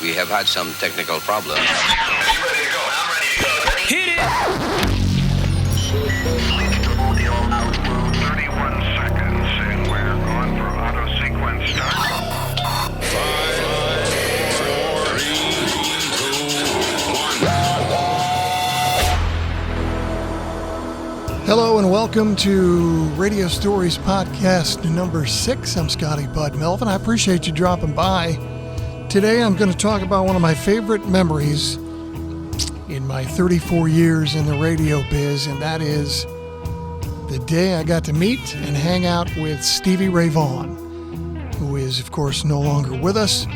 We have had some technical problems. Are you ready to go? I'm ready to go. Ready? Hit it! 31 seconds, and we're going for auto sequence start. 5, 4, 3, 2, 1. Hello and welcome to Radio Stories Podcast number 6. I'm Scotty Bud Melvin. I appreciate you dropping by. Today I'm going to talk about one of my favorite memories in my 34 years in the radio biz, and that is the day I got to meet and hang out with Stevie Ray Vaughn, who is, of course, no longer with us,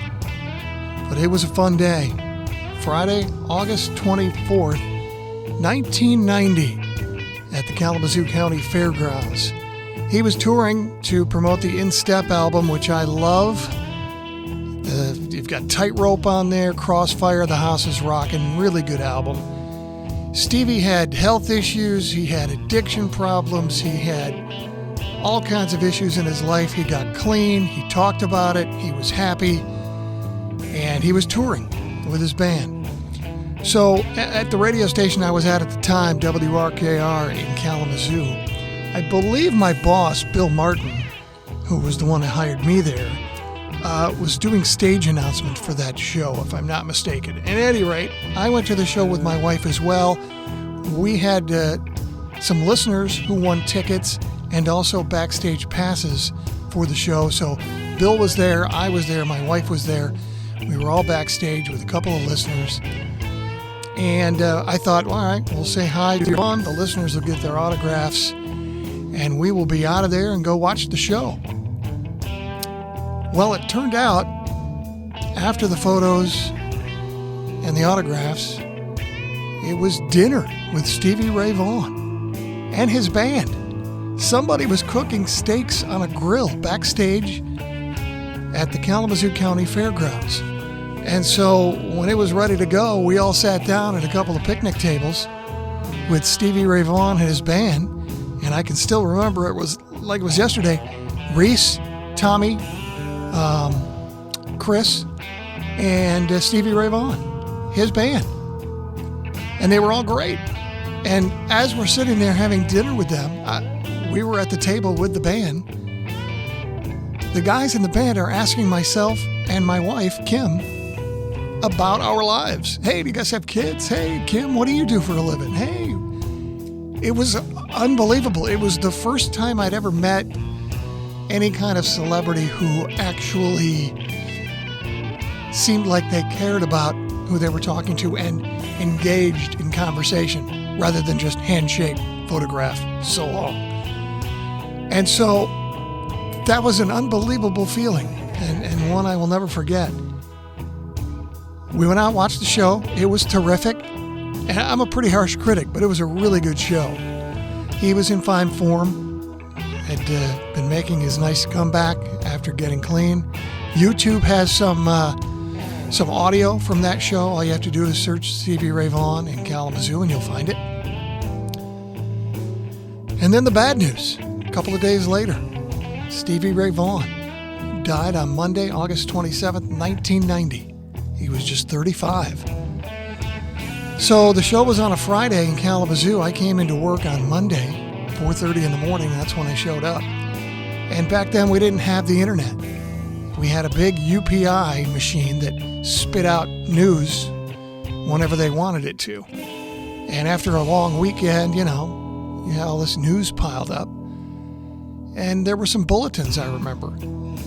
but it was a fun day. Friday, August 24th, 1990, at the Kalamazoo County Fairgrounds. He was touring to promote the In Step album, which I love. You've got Tightrope on there, Crossfire, The House is Rockin', really good album. Stevie had health issues, he had addiction problems, he had all kinds of issues in his life. He got clean, he talked about it, he was happy, and he was touring with his band. So at the radio station I was at the time, WRKR in Kalamazoo, I believe my boss, Bill Martin, who was the one that hired me there, was doing stage announcements for that show, if I'm not mistaken. At any rate, I went to the show with my wife as well. We had some listeners who won tickets and also backstage passes for the show. So Bill was there, I was there, my wife was there. We were all backstage with a couple of listeners. And I thought, well, all right, we'll say hi to Vaughn. The listeners will get their autographs, and we will be out of there and go watch the show. Well, it turned out, after the photos and the autographs, it was dinner with Stevie Ray Vaughan and his band. Somebody was cooking steaks on a grill backstage at the Kalamazoo County Fairgrounds. And so when it was ready to go, we all sat down at a couple of picnic tables with Stevie Ray Vaughan and his band. And I can still remember, it was like it was yesterday, Reese, Tommy, Chris, and Stevie Ray Vaughan, his band. And they were all great. And as we're sitting there having dinner with them, we were at the table with the band. The guys in the band are asking myself and my wife, Kim, about our lives. Hey, do you guys have kids? Hey, Kim, what do you do for a living? Hey, it was unbelievable. It was the first time I'd ever met any kind of celebrity who actually seemed like they cared about who they were talking to and engaged in conversation rather than just handshake, photograph, so long. And so that was an unbelievable feeling and one I will never forget. We went out and watched the show. It was terrific. And I'm a pretty harsh critic, but it was a really good show. He was in fine form. Had been making his nice comeback after getting clean. YouTube has some audio from that show. All you have to do is search Stevie Ray Vaughan in Kalamazoo and you'll find it. And then the bad news. A couple of days later, Stevie Ray Vaughan died on Monday, August 27th, 1990. He was just 35. So the show was on a Friday in Kalamazoo. I came into work on Monday, 4:30 in the morning. That's when I showed up. And back then we didn't have the internet. We had a big UPI machine that spit out news whenever they wanted it to. And after a long weekend, you had all this news piled up. And there were some bulletins I remember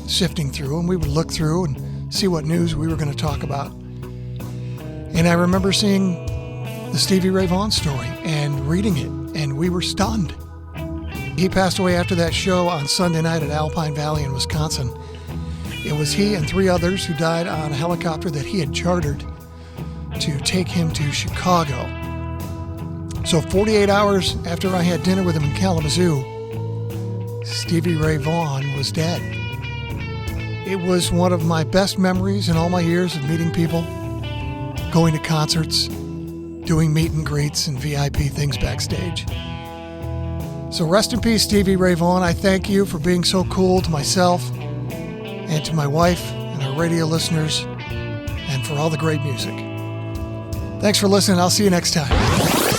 sifting through, and we would look through and see what news we were going to talk about. And I remember seeing the Stevie Ray Vaughan story and reading it, and we were stunned. He passed away after that show on Sunday night at Alpine Valley in Wisconsin. It was he and 3 others who died on a helicopter that he had chartered to take him to Chicago. So 48 hours after I had dinner with him in Kalamazoo, Stevie Ray Vaughan was dead. It was one of my best memories in all my years of meeting people, going to concerts, doing meet and greets and VIP things backstage. So rest in peace, Stevie Ray Vaughan. I thank you for being so cool to myself and to my wife and our our radio listeners, and for all the great music. Thanks for listening. I'll see you next time.